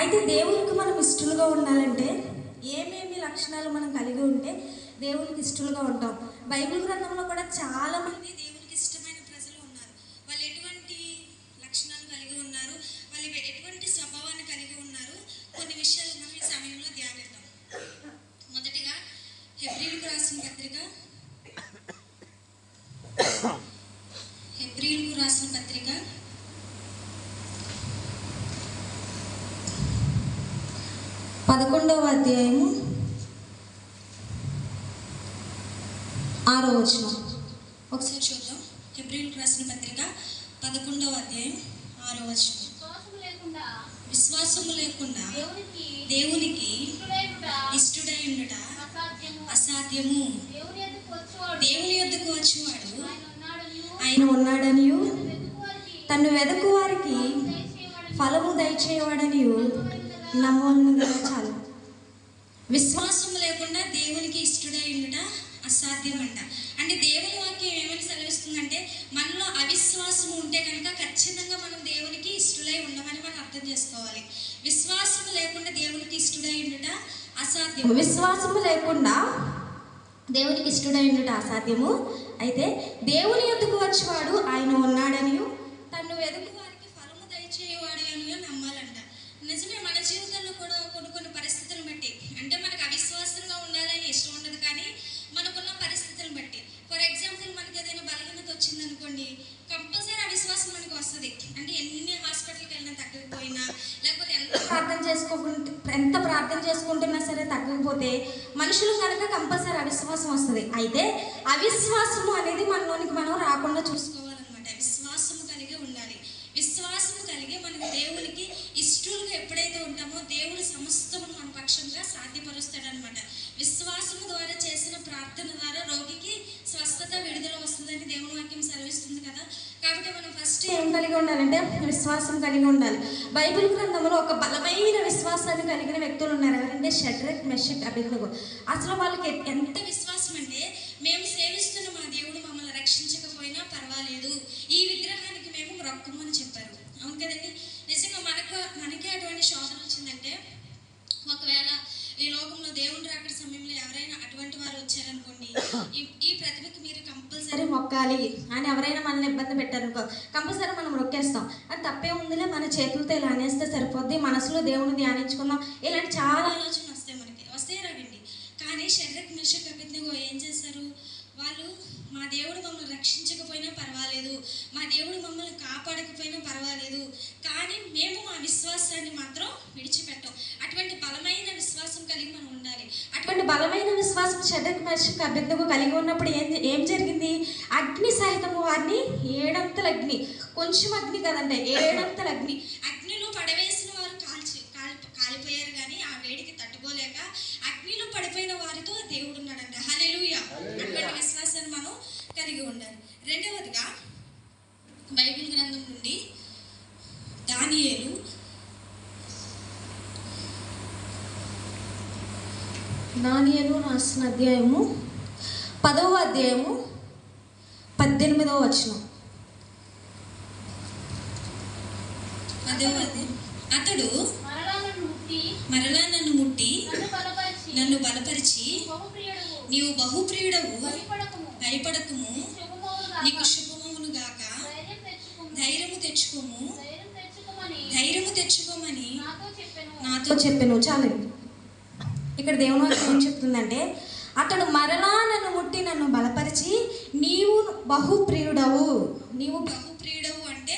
అయితే దేవునికి మనం ఇష్టలుగా ఉండాలంటే ఏమేమి లక్షణాలు మనం కలిగి ఉంటే దేవునికి ఇష్టలుగా ఉంటాం. బైబిల్ గ్రంథంలో కూడా చాలామంది దేవునికి ఇష్టమైన ప్రజలు ఉన్నారు. వాళ్ళు ఎటువంటి లక్షణాలు కలిగి ఉన్నారు, వాళ్ళు ఎటువంటి స్వభావాన్ని కలిగి ఉన్నారు, కొన్ని విషయాలు మనం ఈ సమయంలో ధ్యానిద్దాం. మొదటిగా హెబ్రీయులకు రాసిన పత్రిక 11వ అధ్యాయము 6వ వచనం. ఒకసారి చూద్దాం. హెబ్రీయులకు రాసిన పత్రిక 11వ అధ్యాయం 6వ వచనం. విశ్వాసము లేకుండా దేవునికి ఇష్టడై ఉండుట అసాధ్యము. దేవుని యొద్దకు వచ్చువాడు ఆయన ఉన్నాడనియు తన్ను వెదకు వారికి ఫలము దయచేయవాడనియు నమ్మవలను కదా. చాలు. విశ్వాసము లేకుండా దేవునికి ఇష్టడై ఉండుట అసాధ్యం అంట. అంటే దేవుని వాక్యం ఏమని సెలవిస్తుందంటే మనలో అవిశ్వాసము ఉంటే కనుక ఖచ్చితంగా మనం దేవునికి ఇష్టడై ఉండమని మనం అర్థం చేసుకోవాలి. విశ్వాసము లేకుండా దేవునికి ఇష్టడై ఉండుట అసాధ్యము. విశ్వాసము లేకుండా దేవునికి ఇష్టడై ఉండుట అసాధ్యము. అయితే దేవుని యొద్దకు వచ్చేవాడు ఆయన ఉన్నాడనియు తన్ను వెదుకు వారికి ఫలము దయచేయవాడు అని నమ్మాలంట. నిజమే, మన జీవితంలో కూడా కొన్ని పరిస్థితులను బట్టి, అంటే మనకు అవిశ్వాసంగా ఉండాలని ఇష్టం ఉండదు, కానీ మనకున్న పరిస్థితులను బట్టి. ఫర్ ఎగ్జాంపుల్, మనకి ఏదైనా బలహీనత వచ్చిందనుకోండి, కంపల్సరీ అవిశ్వాసం మనకు వస్తుంది. అంటే ఎన్ని హాస్పిటల్కి వెళ్ళినా తగ్గకపోయినా, లేకపోతే ఎంత ప్రార్థన చేసుకుంటున్నా సరే తగ్గకపోతే మనుషులు కనుక కంపల్సరీ అవిశ్వాసం వస్తుంది. అయితే అవిశ్వాసము అనేది మనలోనికి మనం రాకుండా చూసుకోవాలన్నమాట. విశ్వాసము కలిగి ఉండాలి. విశ్వాసము కలిగి మనకు దేవునికి ఇష్టలుగా ఎప్పుడైతే ఉంటామో దేవుడు సమస్తము మన పక్షంగా సాధ్యపరుస్తాడనమాట. విశ్వాసము ద్వారా చేసిన ప్రార్థన ద్వారా రోగికి స్వస్థత, విడుదల వస్తుందని దేవుని వాక్యం సెలవిస్తుంది కదా. కాబట్టి మనం ఫస్ట్ ఏం కలిగి ఉండాలంటే విశ్వాసం కలిగి ఉండాలి. బైబిల్ గ్రంథంలో ఒక బలమైన విశ్వాసాన్ని కలిగిన వ్యక్తులు ఉన్నారు. ఎవరంటే షడ్రక్, మెషక్, అబేద్నెగో. అసలు వాళ్ళకి ఎంత విశ్వాసం అంటే, మేము సేవిస్తున్న మా దేవుడు మమ్మల్ని రక్షించకపోయినా పర్వాలేదు, ఈ విగ్రహానికి మేము మొక్కము అని చెప్పారు. అవును కదండి. నిజంగా మనకే అటువంటి శోధన వచ్చిందంటే, ఒకవేళ ఈ లోకంలో దేవుని రాకడ సమయంలో ఎవరైనా అటువంటి వారు వచ్చారనుకోండి, ఈ ప్రతిభకి మీరు కంపల్సరీ మొక్కాలి అని ఎవరైనా మనల్ని ఇబ్బంది పెట్టారనుకో, కంపల్సరీ మనం మొక్కేస్తాం. అది తప్పే ఉందిలే, మన చేతులతో ఇలా అనేస్తే సరిపోద్ది, మనసులో దేవుని ధ్యానించుకుందాం, ఇలాంటి చాలా ఆలోచనలు వస్తాయి మనకి. వస్తే రావండి. కానీ షడ్రక్, మెషక్, అబేద్నెగో ఏం చేశారు? వాళ్ళు మా దేవుడు మమ్మల్ని రక్షించకపోయినా పర్వాలేదు, మా దేవుడు మమ్మల్ని కాపాడకపోయినా పర్వాలేదు, కానీ మేము మా విశ్వాసాన్ని మాత్రం విడిచిపెట్టాం. అటువంటి బలమైన విశ్వాసం కలిగి మనం ఉండాలి. అటువంటి బలమైన విశ్వాసం షడ్రక్, మెషక్, అబేద్నెగో కలిగి ఉన్నప్పుడు ఏం జరిగింది? అగ్ని సహితము వారిని 7 అంతల అగ్ని, కొంచెం అగ్ని కదంటే 7 అంతల అగ్ని, అగ్నిలో పడవేసిన వారు కాలిపోయారు. కానీ ఆ వేడికి తట్టుకోలేక అగ్నిలో పడిపోయిన వారితో దేవుడు ఉన్నాడంట. హల్లెలూయా. అటువంటి విశ్వాసాన్ని మనం కలిగి ఉండాలి. రెండవదిగా బైబిల్ గ్రంథం నుండి దానియేలు 10వ అధ్యాయము 18వ వచనం. 10వ అధ్యాయం. అతడు మరలా నన్ను ముట్టి నన్ను బలపరిచి, నీవు బహుప్రియుడవు, భయపడకుము, నీకు శుభమవును గాక, ధైర్యము తెచ్చుకోమని నాతో చెప్పెను. చాలండి. ఇక్కడ దేవుని వాక్యం ఏం చెప్తుందంటే, అతడు మరలా నన్ను ముట్టి నన్ను బలపరిచి, నీవు బహుప్రియుడవు అంటే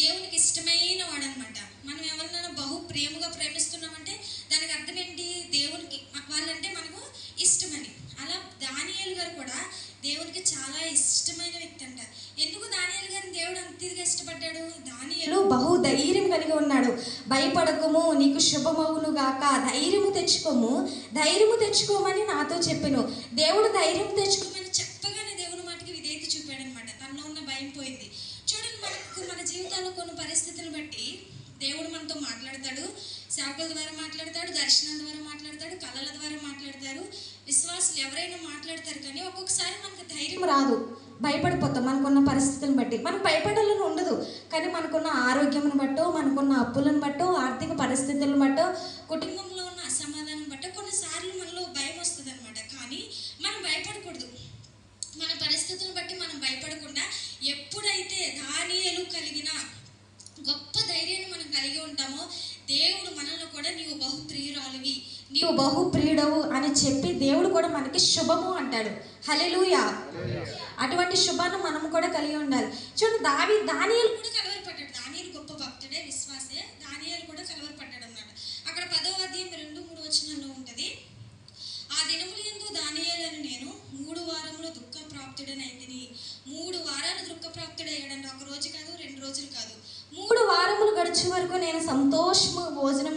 దేవునికి ఇష్టమైన వాడు అనమాట. మనం ఎవరినైనా ప్రేమగా ప్రేమిస్తున్నామంటే దానికి అర్థం ఏంటి? దేవునికి వాళ్ళంటే మనకు ఇష్టమని. అలా దానియేలు గారు కూడా దేవునికి చాలా ఇష్టమైన వ్యక్తి అంట. ఎందుకు దానియేలు గారిని దేవుడు అంతగా ఇష్టపడ్డాడు? దానియేలు బహు ధైర్యం కలిగి ఉన్నాడు. భయపడకుము, నీకు శుభమవును గాక, ధైర్యము తెచ్చుకోమని నాతో చెప్పెను. దేవుడు ధైర్యం తెచ్చుకోమని చెప్పగానే దేవుని మాటకి విధేయత చూపాడనమాట. తనలో ఉన్న భయం పోయింది. చూడండి, మన జీవితాల్లో కొన్ని పరిస్థితులను బట్టి దేవుడు మనతో మాట్లాడతాడు. సేవకుల ద్వారా మాట్లాడతాడు, దర్శనం ద్వారా మాట్లాడతాడు, కళల ద్వారా మాట్లాడతారు, విశ్వాసులు ఎవరైనా మాట్లాడతారు. కానీ ఒక్కొక్కసారి మనకు ధైర్యం రాదు, భయపడిపోతాం. మనకున్న పరిస్థితులను బట్టి మనకు భయపడాలని ఉండదు, కానీ మనకున్న ఆరోగ్యం బట్టో, మనకున్న అప్పులను బట్టో, ఆర్థిక పరిస్థితి పరిస్థితులను బట్టో, కుటుంబంలో ఉన్న అసమాధానం బట్టో కొన్నిసార్లు మనలో భయం వస్తుంది అనమాట. కానీ మనం భయపడకూడదు. మన పరిస్థితులను బట్టి మనం భయపడకుండా ఎప్పుడైతే దానియేలు కలిగిన గొప్ప ధైర్యాన్ని మనం కలిగి ఉంటామో, దేవుడు మనల్ని కూడా నీవు బహుప్రియురాలివి, నీవు బహుప్రియుడవు అని చెప్పి దేవుడు కూడా మనకి శుభము అంటాడు. హల్లెలూయా. అటువంటి శుభాన్ని మనం కూడా కలిగి ఉండాలి. చూడండి, దానియేలు కూడా కలవరపడ్డాడు. దానియేలు గొప్ప భక్తుడే, విశ్వాసే. దానియేలు కూడా కలవరపడ్డాడు అన్నాడు. అక్కడ 10వ అధ్యాయం 2-3 వచనాల్లో ఉంటుంది. ఆ దినముల యందు దానియేలను నేను 3 వారములు దుఃఖప్రాప్తుడనైతిని. 3 వారాలు దుఃఖప్రాప్తుడయ్యాడంట. ఒక రోజు కాదు, 2 రోజులు కాదు, 3 వారములు గడిచే వరకు నేను సంతోషము భోజనం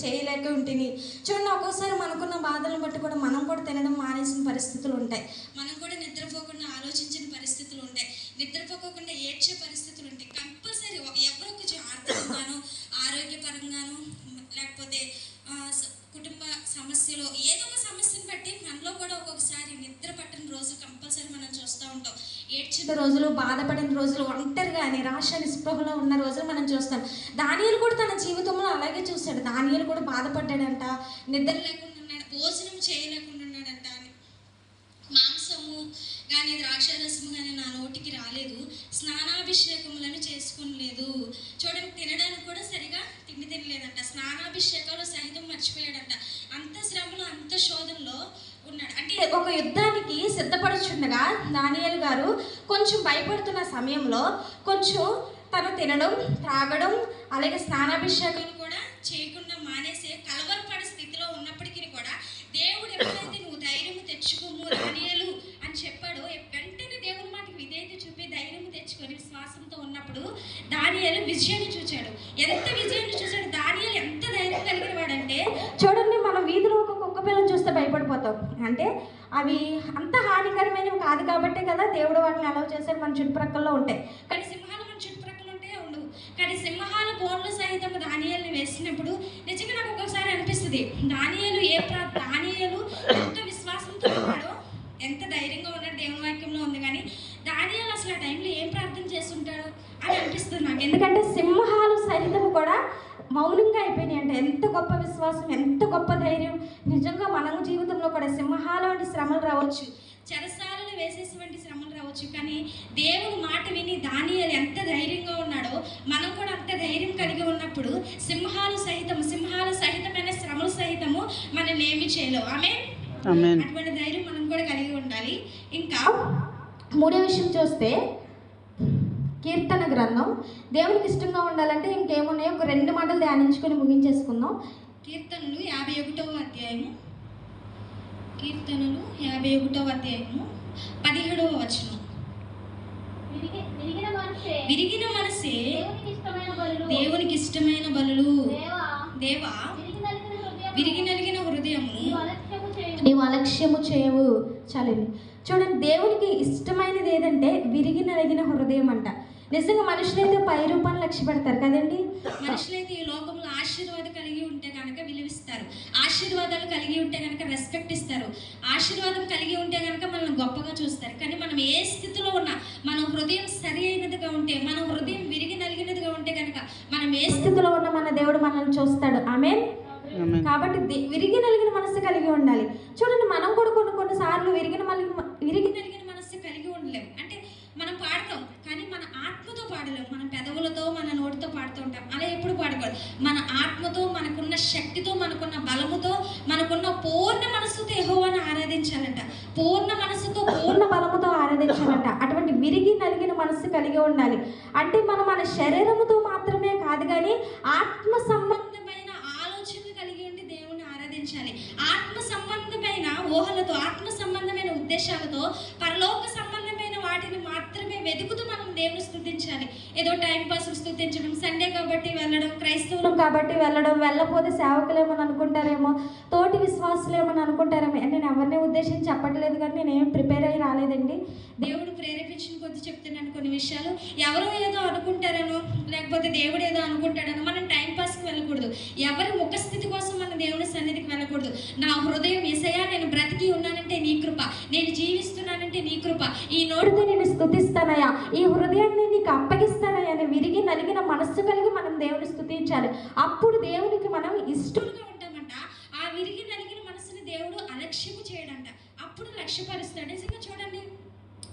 చేయలేక ఉంటుంది. చూడండి, ఒక్కోసారి మనకున్న బాధలను బట్టి కూడా మనం కూడా తినడం మానేసిన పరిస్థితులు ఉంటాయి. మనం కూడా నిద్రపోకుండా ఆలోచించిన పరిస్థితులు ఉంటాయి. నిద్రపోకుండా ఏడ్చే పరిస్థితులు ఉంటాయి. కంపల్సరీ ఎవరో కొంచెం ఆర్థికంగాను, ఆరోగ్యపరంగాను, లేకపోతే కుటుంబ సమస్యలు, ఏదో ఒక సమస్యను బట్టి మనలో కూడా ఒక్కొక్కసారి నిద్ర పట్టిన రోజు కంపల్సరీ మనం చూస్తూ ఉంటాం. ఏడ్చిన రోజులు, బాధపడిన రోజులు, ఒంటరిగా నిరాశ నిస్పృహలో ఉన్న రోజులు మనం చూస్తాం. దానియేలు కూడా తన జీవితంలో అలాగే చూశాడు. దానియేలు కూడా బాధపడ్డాడంట, నిద్ర లేకుండా ఉన్నాడు, భోజనం చేయలేకుండా ఉన్నాడంట. మాంసము కానీ ద్రాక్షారసము కానీ నా నోటికి రాలేదు, స్నానాభిషేకములను చేసుకోలేదు. చూడండి, తినడానికి కూడా సరిగా తిండి తినలేదంట, స్నానాభిషేకాలు సహితం మర్చిపోయాడంట. అంత శ్రమలో, అంత శోధనలో ఉన్నాడు. అంటే ఒక యుద్ధానికి సిద్ధపడుచుండగా దానియేలు గారు కొంచెం భయపడుతున్న సమయంలో కొంచెం తను తినడం, త్రాగడం, అలాగే స్నానాభిషేకాలు కూడా చేయకుండా మానేసే కలవరపడే స్థితిలో ఉన్నప్పటికీ కూడా దేవుడు ఎప్పుడైతే నువ్వు ధైర్యం తెచ్చుకోము దానియేలు అని చెప్పాడో, వెంటనే దేవుని మాటకి విధేయత చూపి ధైర్యం తెచ్చుకొని విశ్వాసంతో ఉన్నప్పుడు దానియేలు విజయాన్ని చూచాడు. ఎంత విజయాన్ని చూశాడు! దానియేలు ఎంత ధైర్యం కలిగిన వాడంటే, చూడండి, మనం వీధిలో ఒక కుక్క పిల్లని చూస్తే భయపడిపోతాం. అంటే అవి అంత హానికరమైనవి కాదు కాబట్టే కదా దేవుడు వాటిని అలౌ చేశాడు. మన చుట్టుప్రక్కల్లో ఉంటాయి, కానీ సింహాలు మన చుట్టుప్రక్కల ఉంటే ఉండవు. కానీ సింహాల బోన్లు సహితం దానియేలుని వేసినప్పుడు నిజంగా నాకు ఒక్కొక్కసారి అనిపిస్తుంది, దానియేలు ఎంత విశ్వాసంతో ఉన్నాడో, ఎంత ధైర్యంగా ఉన్నాడు. దేవుని వాక్యంలో ఉంది. కానీ దానియేలు అసలు ఆ టైంలో ఏం ప్రార్థన చేస్తుంటాడు అని అనిపిస్తుంది నాకు. ఎందుకంటే సింహాలు సహితం కూడా మౌనంగా అయిపోయినాయి అంటే ఎంత గొప్ప విశ్వాసం, ఎంత గొప్ప ధైర్యం. నిజంగా మన జీవితంలో కూడా సింహాల వంటి శ్రమలు రావచ్చు, చెరసాలను వేసేసి వంటి శ్రమలు రావచ్చు. కానీ దేవుని మాట విని దానియేలు ఎంత ధైర్యంగా ఉన్నాడో, మనం కూడా అంత ధైర్యం కలిగి ఉన్నప్పుడు సింహాల సహితమైన శ్రమలు సహితము మనల్ని ఏమి చేయలేవు. ఆమేన్. అటువంటి ధైర్యం మనం కూడా కలిగి ఉండాలి. ఇంకా 3వ విషయం చూస్తే కీర్తన గ్రంథం. దేవునికి ఇష్టంగా ఉండాలంటే ఇంకేమున్నాయో ఒక 2 మాటలు ధ్యానించుకొని ముగించేసుకుందాం. కీర్తనలు 51వ అధ్యాయము 17వ వచనం. విరిగిన మనసే దేవునికి ఇష్టమైన బలులు. దేవా, విరిగి నలిగిన హృదయము నీవు అలక్ష్యము చేయవు. చాలండి. చూడండి, దేవునికి ఇష్టమైనది ఏదంటే విరిగి నలిగిన హృదయం అంట. నిజంగా మనుషులైతే పై రూపాన్ని లక్ష్య పెడతారు కదండి. మనుషులైతే ఈ లోకంలో ఆశీర్వాదం కలిగి ఉంటే కనుక విలువిస్తారు, ఆశీర్వాదాలు కలిగి ఉంటే కనుక రెస్పెక్ట్ ఇస్తారు, ఆశీర్వాదం కలిగి ఉంటే కనుక మనల్ని గొప్పగా చూస్తారు. కానీ మనం ఏ స్థితిలో ఉన్నా, మన హృదయం సరి అయినదిగా ఉంటే, మన హృదయం విరిగి నలిగినదిగా ఉంటే కనుక మనం ఏ స్థితిలో ఉన్నా మన దేవుడు మనల్ని చూస్తాడు. ఆమేన్. కాబట్టి విరిగి నలిగిన మనస్సు కలిగి ఉండాలి. చూడండి, మనం కూడా కొన్నిసార్లు విరిగి నలిగిన మనస్సు కలిగి ఉండలేము. అంటే మనం పాడతాం కానీ మన ఆత్మతో పాడలేము. మన పెదవులతో, మన నోటితో పాడుతూ ఉంటాం. అలా ఎప్పుడు పాడకూడదు. మన ఆత్మతో, మనకున్న శక్తితో, మనకున్న బలముతో, మనకున్న పూర్ణ మనస్సుతో యెహోవాను ఆరాధించాలంట. పూర్ణ మనస్సుతో, పూర్ణ బలముతో ఆరాధించాలంట. అటువంటి విరిగి నలిగిన మనస్సు కలిగి ఉండాలి. అంటే మనం మన శరీరముతో మాత్రమే కాదు కానీ ఆత్మ సంబంధమైన ఆలోచనలు కలిగి ఉండి దేవుని ఆరాధించాలి. ఆత్మ సంబంధమైన ఊహలతో, ఆత్మ సంబంధమైన ఉద్దేశాలతో, పరలోక సంబంధమైన వాటిని మాత్రమే వెతుకుతూ మనం దేవుని స్తుతించాలి. ఏదో టైం పాస్ స్తుతించడం, సండే కాబట్టి వెళ్ళడం, క్రైస్తవులం కాబట్టి వెళ్ళడం, వెళ్ళకపోతే సేవకులేమని అనుకుంటారేమో, తోటి విశ్వాసులేమని అనుకుంటారేమో. నేను ఎవరిని ఉద్దేశించి చెప్పట్లేదు కానీ నేనేం ప్రిపేర్ అయ్యి రాలేదండి. దేవుడు ప్రేరేపించిన కొద్ది చెప్తున్నాను కొన్ని విషయాలు. ఎవరో ఏదో అనుకుంటారనో, లేకపోతే దేవుడు ఏదో అనుకుంటాడనో మనం టైం పాస్కి వెళ్ళకూడదు. ఎవరి ముఖస్థితి కోసం మన దేవుని సన్నిధికి వెళ్ళకూడదు. నా హృదయం యేసయ్యా, నేను బ్రతికి ఉన్నానంటే నీ కృప, నేను జీవిస్తున్నానంటే నీ కృప, ఈ నోటితో నేను స్తుతిస్తానయ్యా, ఈ హృదయాన్ని నీకు అప్పగిస్తానయ్యా అని విరిగి నలిగిన మనస్సు కలిగి మనం దేవుని స్తుతించాలి. అప్పుడు దేవునికి మనం ఇష్టలుగా ఉంటామంట. ఆ విరిగి నలిగిన మనసుని దేవుడు అలక్ష్యము చేయడంట, అప్పుడు లక్ష్యపరుస్తాడు. నిజంగా చూడండి,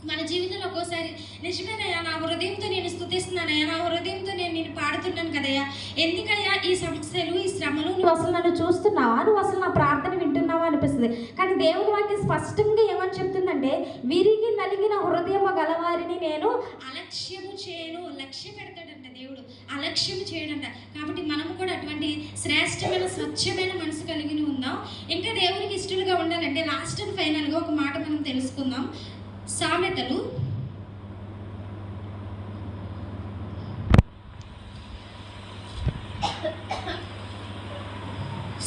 మన జీవితంలో ఒక్కోసారి నిజమేనయ్యా, నా హృదయంతో నేను స్తుతిస్తున్నానయ్యా, నా హృదయంతో నేను పాడుతున్నాను కదయ్యా, ఎందుకయ్యా ఈ సమస్యలు, ఈ శ్రమలు, నువ్వు అసలు నన్ను చూస్తున్నావా, నువ్వు అసలు నా ప్రార్థన వింటున్నావా అనిపిస్తుంది. కానీ దేవుని వాక్యం స్పష్టంగా ఏమని చెప్తుందంటే, విరిగి నలిగిన హృదయము గలవారిని నేను అలక్ష్యము చేయను. లక్ష్య పెడతాడంట దేవుడు, అలక్ష్యము చేయడంట. కాబట్టి మనము కూడా అటువంటి శ్రేష్టమైన స్వచ్ఛమైన మనసు కలిగి ఉందాం. ఇంకా దేవునికి ఇష్టలుగా ఉండాలంటే లాస్ట్ అండ్ ఫైనల్గా ఒక మాట మనం తెలుసుకుందాం.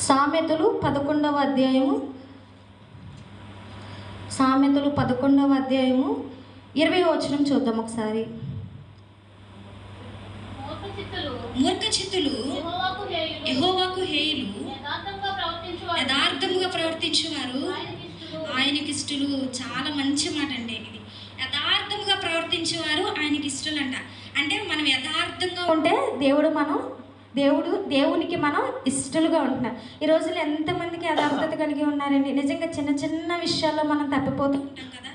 సామెతలు 11వ అధ్యాయము, సామెతలు 11వ అధ్యాయము 20వ వచనం చూద్దాం ఒకసారి. మూర్ఖ చిత్తులు యెహోవాకు హేయులు, యథార్థముగా ప్రవర్తించువారు ఆయనకి ఇష్టలు. చాలా మంచి మాట అండి ఇది. యథార్థముగా ప్రవర్తించేవారు ఆయనకి ఇష్టలు అంట. అంటే మనం యథార్థంగా ఉంటే దేవునికి మనం ఇష్టలుగా ఉంటున్నాం. ఈ రోజుల్లో ఎంతమందికి యథార్థత కలిగి ఉన్నారండి. నిజంగా చిన్న చిన్న విషయాల్లో మనం తప్పిపోతూ ఉంటాం కదా.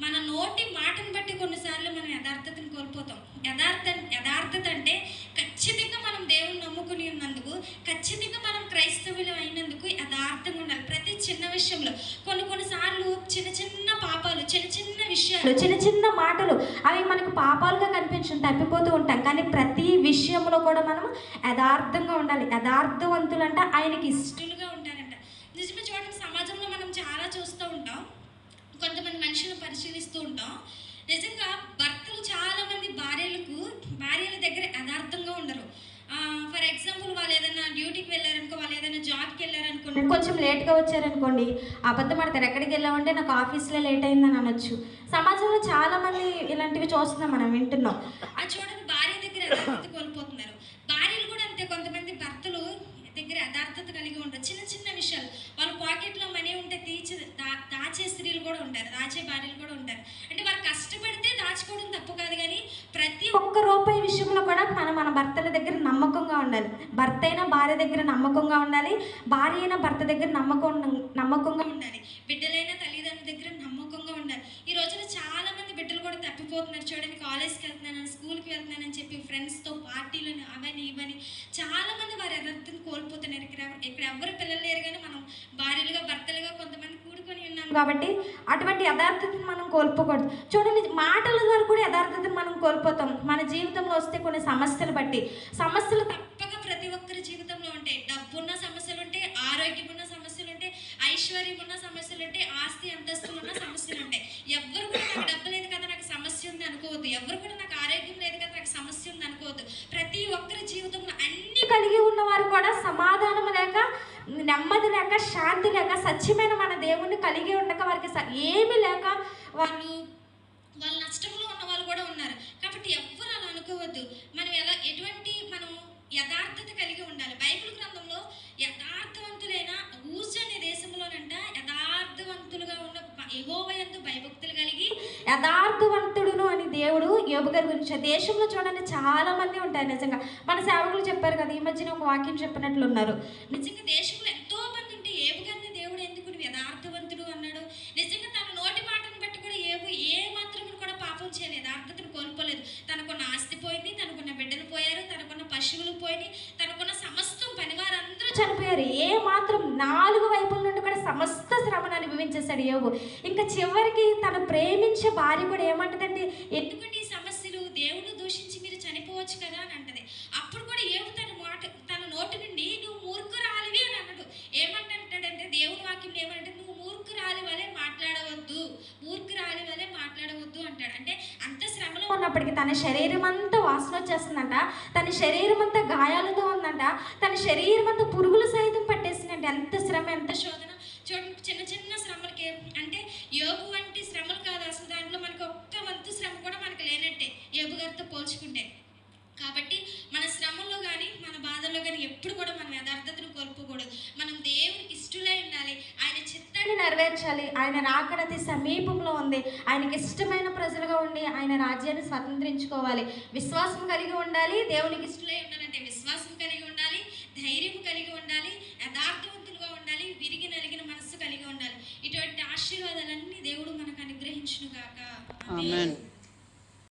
మన నోటి మాటను బట్టి కొన్నిసార్లు మనం యథార్థతను కోల్పోతాం. యథార్థత అంటే ఖచ్చితంగా మనం దేవుని నమ్ముకుని ఉన్నందుకు, ఖచ్చితంగా మనం క్రైస్తవులు అయినందుకు యథార్థంగా ఉండాలి. ప్రతి చిన్న విషయంలో కొన్నిసార్లు చిన్న చిన్న పాపాలు, చిన్న చిన్న విషయాలు, చిన్న చిన్న మాటలు, అవి మనకు పాపాలుగా కనిపించడం తప్పిపోతూ ఉంటాం. కానీ ప్రతి విషయంలో కూడా మనం యథార్థంగా ఉండాలి. యథార్థవంతులంట ఆయనకి ఇష్టలుగా ఉంటారంట. నిజమే, చూడండి, సమాజంలో మనం చాలా చూస్తూ ఉంటాం. కొంతమంది మనుషులను పరిశీలిస్తూ ఉంటాం. నిజంగా భర్తలు చాలామంది భార్యల దగ్గర యథార్థంగా ఉండరు. ఫర్ ఎగ్జాంపుల్, వాళ్ళు ఏదైనా డ్యూటీకి వెళ్ళారనుకో, వాళ్ళు ఏదైనా జాబ్కి వెళ్ళారనుకోండి, కొంచెం లేట్గా వచ్చారనుకోండి, అబద్ధం ఆడతారు. ఎక్కడికి వెళ్ళామంటే నాకు ఆఫీస్లో లేట్ అయిందని అనొచ్చు. సమాజంలో చాలామంది ఇలాంటివి చూస్తున్నాం, మనం వింటున్నాం. అది చూడండి, భార్య దగ్గర యథార్థత కోల్పోతున్నారు. భార్యలు కూడా అంతే. కొంతమంది భర్తలు దగ్గర యథార్థత కలిగి ఉంటారు. చిన్న చిన్న విషయాలు, వాళ్ళ పాకెట్లో మనీ ఉంటే దాచే స్త్రీలు కూడా ఉంటారు, దాచే భార్యలు కూడా ఉంటారు. అంటే వారు కష్టపడితే దాచుకోవడం తప్పు కాదు, కానీ ప్రతి ఒక్క రూపాయి విషయంలో కూడా మన భర్తల దగ్గర నమ్మకంగా ఉండాలి. భర్త అయినా భార్య దగ్గర నమ్మకంగా ఉండాలి, భార్య అయినా భర్త దగ్గర నమ్మకంగా ఉండాలి, బిడ్డలైనా తల్లిదండ్రుల దగ్గర నమ్మకంగా ఉండాలి. ఈ రోజున చాలా మంది బిడ్డలు కూడా తప్పిపోతున్నారు. చూడండి, కాలేజ్కి వెళ్తున్నానని, స్కూల్కి వెళ్తున్నానని చెప్పి ఫ్రెండ్స్తో పార్టీలని అవని ఇవని చాలా మంది వారి యథార్థతను కోల్పోతున్నారు. ఇక్కడ ఎవరు పిల్లలు లేరు, కానీ మనం భార్యలుగా భర్తలుగా కొంతమంది కూడుకొని ఉన్నాం కాబట్టి అటువంటి యథార్థతను మనం కోల్పోకూడదు. చూడండి, మాటల ద్వారా కూడా యథార్థతను మనం కోల్పోతాం. మన జీవితంలో వస్తే కొన్ని సమస్యలు బట్టి, సమస్యలు తప్పక ప్రతి ఒక్కరి జీవితంలో ఉంటాయి. డబ్బున్న సమస్యలు ఉంటాయి, ఆరోగ్యం ఉన్న సమస్యలు ఉంటాయి, ఐశ్వర్యం ఉన్న సమస్యలు ఉంటాయి, ఆస్తి అంతస్తులు ఉన్న సమస్యలు ఉంటాయి. ఎవరు కూడా నాకు డబ్బు లేదు కదా నాకు సమస్య ఉంది అనుకోవద్దు, ఎవరు కూడా నాకు ఆరోగ్యం లేదు కదా నాకు సమస్య ఉంది అనుకోవద్దు. ప్రతి ఒక్కరి జీవితంలో అన్ని కలిగి ఉన్న వారు కూడా సమాధానం లేక, నెమ్మది లేక, శాంతి లేక, సత్యమైన మన దేవుణ్ణి కలిగి ఉండక, వారికి ఏమీ లేక వాళ్ళు నష్టంలో ఉన్న వాళ్ళు కూడా ఉన్నారు. కాబట్టి ఎవ్వరు అలా అనుకోవద్దు. మనం మనం యథార్థత కలిగి ఉండాలి. బైబిల్ గ్రంథంలో యథార్థవంతులైన ఊజ్ అనే దేశంలోనంట యథార్థవంతులుగా ఉన్న యెహోవా యందు భయభక్తులు కలిగి యథార్థవంతుడును అని దేవుడు యోబు గారి గురించి. దేశంలో చూడండి చాలా మంది ఉంటారు. నిజంగా మన సేవకులు చెప్పారు కదా, ఈ మధ్యన ఒక వాక్యం చెప్పినట్లు ఉన్నారు. నిజంగా దేశంలో ఎంతో మంది ఉంటే యోబు గారిని దేవుడు ఎందుకు నువ్వు యథార్థవంతుడు అన్నాడు. నిజంగా తన నోటి మాటను బట్టి కూడా యోబు ఏ మాత్రం కూడా పాపం చేయలేదు, యథార్థతను కోల్పోలేదు. తనకున్న ఆస్తి పోయింది, తనకున్న బిడ్డలు పోయారు, తనకున్న పశువులు పోయినాయి, తనకున్న సమస్తం పనివారందరూ చనిపోయారు. ఏ మాత్రం 4 వైపుల నుండి కూడా సమస్త శ్రమను అనుభవించేశాడు యోబు. ఇంకా చివరికి తను ప్రేమించే భార్య కూడా ఏమంటదంటే, ఎందుకంటే ఈ సమస్యలు, దేవుడు దూషించి మీరు చనిపోవచ్చు కదా అని అంటది. అప్పుడు కూడా యోబు తన నోటి నుండి నువ్వు మూర్ఖురాలివి అని అన్నాడు. ఏమంటాడంటే, దేవుని వాక్యం ఏమంటే, నువ్వు మూర్ఖురాలి వలె మాట్లాడవద్దు, మూర్ఖురాలి వలె మాట్లాడవద్దు అంటాడు. అంటే అంత శ్రమలో ఉన్నప్పటికీ తన శరీరం అంతా వాసన వచ్చేస్తుందంట, తన శరీరం అంతా గాయాలతో ఉందంట, తన శరీరం అంతా పురుగులు సైతం పట్టేసిందంటే. ఎంత శ్రమ, ఎంత శోధన. చూడండి, చిన్న చిన్న శ్రమలకి, అంటే యోబు వంటి శ్రమలు కాదు అసలు, దాంట్లో మనకి ఒక్క వంతు శ్రమ కూడా మనకు లేనట్టే యోబు గారితో పోల్చుకుంటే. కాబట్టి మన శ్రమల్లో కానీ మన బాధల్లో కానీ ఎప్పుడు కూడా మనం యథార్థతను కోల్పోకూడదు. మనం దేవునికి ఇష్టలై ఉండాలి, ఆయన చిత్తాన్ని నెరవేర్చాలి. ఆయన రాకడ అతి సమీపంలో ఉంది. ఆయనకి ఇష్టమైన ప్రజలుగా ఉండి ఆయన రాజ్యాన్ని స్వతంత్రించుకోవాలి. విశ్వాసం కలిగి ఉండాలి. దేవునికి ఇష్టలై ఉండాలంటే విశ్వాసం కలిగి ఉండాలి, ధైర్యం కలిగి కలిగి ఉండాలి, యథార్థవంతులుగా ఉండాలి, విరిగి నలిగిన మనస్సు కలిగి ఉండాలి. ఇటువంటి ఆశీర్వాదాలన్నీ దేవుడు మనకు అనుగ్రహించును గాక. ఆమేన్.